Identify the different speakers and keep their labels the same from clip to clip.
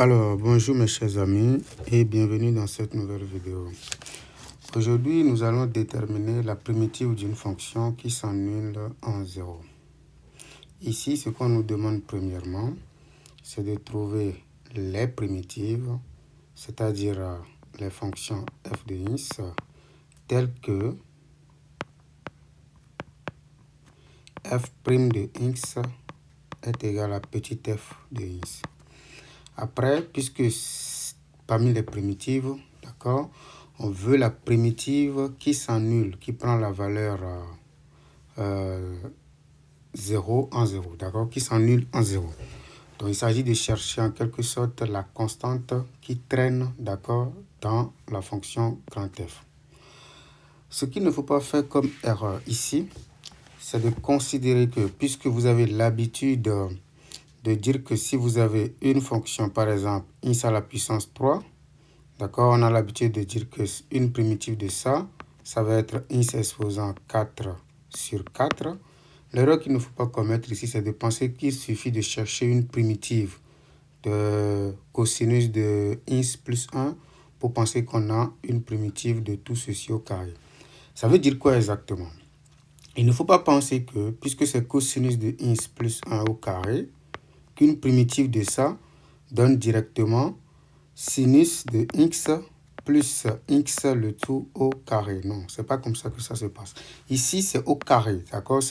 Speaker 1: Alors, bonjour mes chers amis et bienvenue dans cette nouvelle vidéo. Aujourd'hui, nous allons déterminer la primitive d'une fonction qui s'annule en 0. Ici, ce qu'on nous demande premièrement, c'est de trouver les primitives, c'est-à-dire les fonctions f de x, telles que f' de x est égal à petit f de x. Après, puisque parmi les primitives, d'accord, on veut la primitive qui s'annule, qui prend la valeur 0 en 0, d'accord, qui s'annule en 0. Donc, il s'agit de chercher en quelque sorte la constante qui traîne, d'accord, dans la fonction grand F. Ce qu'il ne faut pas faire comme erreur ici, c'est de considérer que, puisque vous avez l'habitude de dire que si vous avez une fonction, par exemple, x à la puissance 3, d'accord, on a l'habitude de dire que une primitive de ça va être x exposant 4 sur 4. L'erreur qu'il ne faut pas commettre ici, c'est de penser qu'il suffit de chercher une primitive de cosinus de x plus 1 pour penser qu'on a une primitive de tout ceci au carré. Ça veut dire quoi exactement? Il ne faut pas penser que, puisque c'est cosinus de x plus 1 au carré, qu'une primitive de ça donne directement sinus de x plus x le tout au carré. Non, c'est pas comme ça que ça se passe. Ici, c'est au carré, d'accord?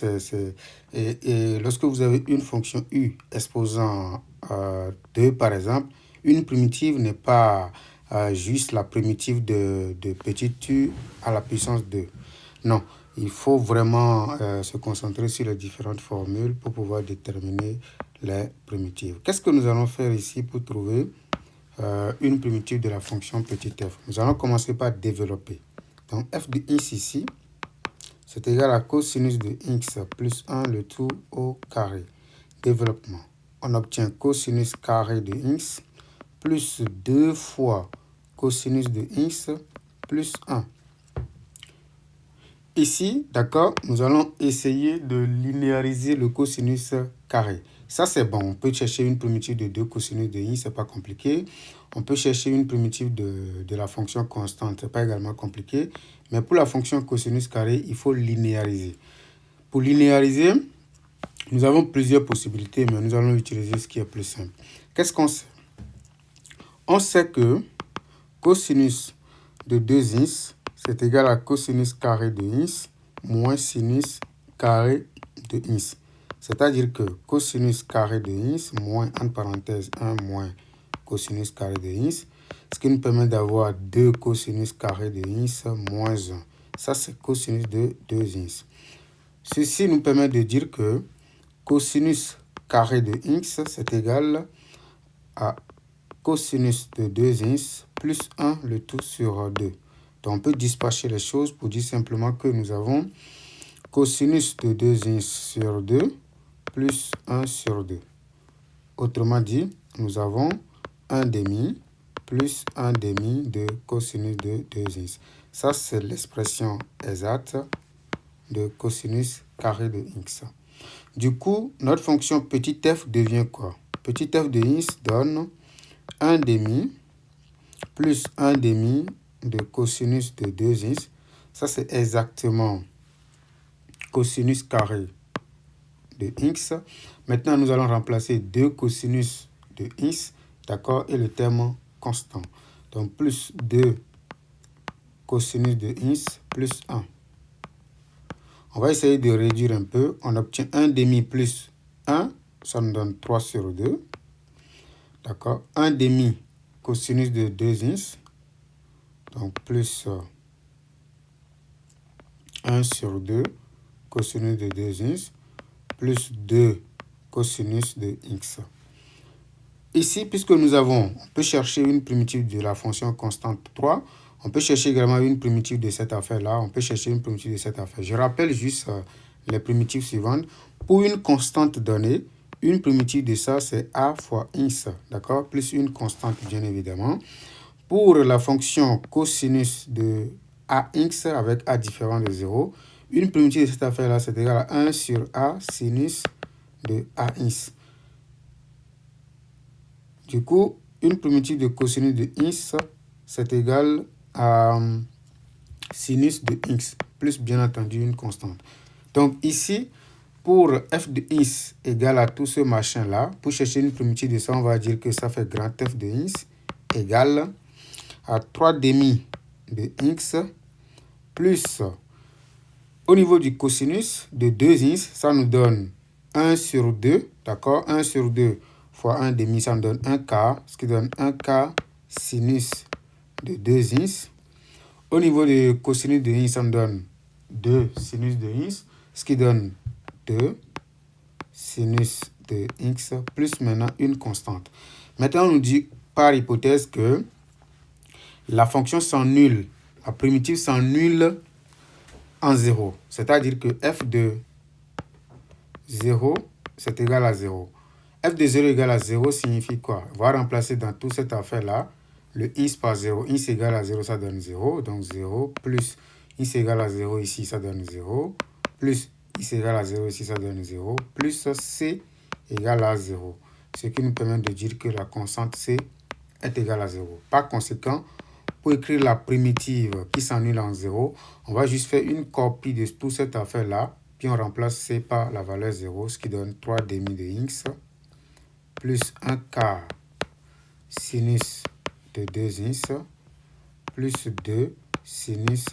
Speaker 1: Et lorsque vous avez une fonction u exposant 2, par exemple, une primitive n'est pas juste la primitive de petit u à la puissance 2. Non, il faut vraiment se concentrer sur les différentes formules pour pouvoir déterminer les primitives. Qu'est-ce que nous allons faire ici pour trouver une primitive de la fonction petit f? Nous allons commencer par développer. Donc f de x ici, c'est égal à cosinus de x plus 1 le tout au carré. Développement. On obtient cosinus carré de x plus 2 fois cosinus de x plus 1. Ici, d'accord, nous allons essayer de linéariser le cosinus carré. Ça, c'est bon. On peut chercher une primitive de 2 cosinus de x, ce n'est pas compliqué. On peut chercher une primitive de la fonction constante, ce n'est pas également compliqué. Mais pour la fonction cosinus carré, il faut linéariser. Pour linéariser, nous avons plusieurs possibilités, mais nous allons utiliser ce qui est plus simple. Qu'est-ce qu'on sait? On sait que cosinus de 2x, c'est égal à cosinus carré de x moins sinus carré de x. C'est-à-dire que cosinus carré de x moins, entre parenthèses, 1 moins cosinus carré de x, ce qui nous permet d'avoir 2 cosinus carré de x moins 1. Ça, c'est cosinus de 2x. Ceci nous permet de dire que cosinus carré de x, c'est égal à cosinus de 2x plus 1 le tout sur 2. Donc, on peut dispatcher les choses pour dire simplement que nous avons cosinus de 2x sur 2 plus 1 sur 2. Autrement dit, nous avons 1 demi plus 1 demi de cosinus de 2x. Ça, c'est l'expression exacte de cosinus carré de x. Du coup, notre fonction petit f devient quoi? Petit f de x donne 1 demi plus 1 demi de cosinus de 2x. Ça, c'est exactement cosinus carré de x. Maintenant, nous allons remplacer 2 cosinus de x, d'accord, et le terme constant. Donc, plus 2 cosinus de x plus 1. On va essayer de réduire un peu. On obtient 1 demi plus 1, ça nous donne 3 sur 2. D'accord, 1 demi cosinus de 2x, donc plus 1 sur 2 cosinus de 2x, plus 2 cosinus de x. Ici, puisque nous avons, on peut chercher une primitive de la fonction constante 3, on peut chercher également une primitive de cette affaire-là, on peut chercher une primitive de cette affaire. Je rappelle juste les primitives suivantes. Pour une constante donnée, une primitive de ça, c'est a fois x, d'accord, plus une constante, bien évidemment. Pour la fonction cosinus de ax avec a différent de 0, une primitive de cette affaire-là, c'est égal à 1 sur a sinus de ax. Du coup, une primitive de cosinus de x, c'est égal à sinus de x, plus bien entendu une constante. Donc ici, pour f de x égale à tout ce machin-là, pour chercher une primitive de ça, on va dire que ça fait grand f de x égale à 3 demi de x plus, au niveau du cosinus de 2x, ça nous donne 1 sur 2, d'accord? 1 sur 2 fois 1 demi, ça nous donne 1 quart, ce qui donne 1 quart sinus de 2x. Au niveau du cosinus de x, ça nous donne 2 sinus de x, ce qui donne 2 sinus de x plus maintenant une constante. Maintenant, on nous dit par hypothèse que la fonction s'annule, la primitive s'annule en 0. C'est-à-dire que f de 0, c'est égal à 0. f de 0 égale à 0 signifie quoi? On va remplacer dans toute cette affaire-là le x par 0. x égale à 0, ça donne 0. Donc 0 plus x égale à 0 ici, ça donne 0. Plus x égale à 0 ici, ça donne 0. Plus c égale à 0. Ce qui nous permet de dire que la constante c est égale à 0. Par conséquent, pour écrire la primitive qui s'annule en 0, on va juste faire une copie de toute cette affaire-là, puis on remplace c par la valeur 0, ce qui donne 3 demi de x, plus 1 quart sinus de 2x, plus 2 sinus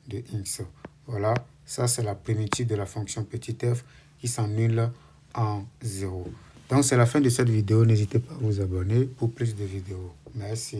Speaker 1: de x. Voilà, ça c'est la primitive de la fonction petit f qui s'annule en 0. Donc c'est la fin de cette vidéo, n'hésitez pas à vous abonner pour plus de vidéos. Merci.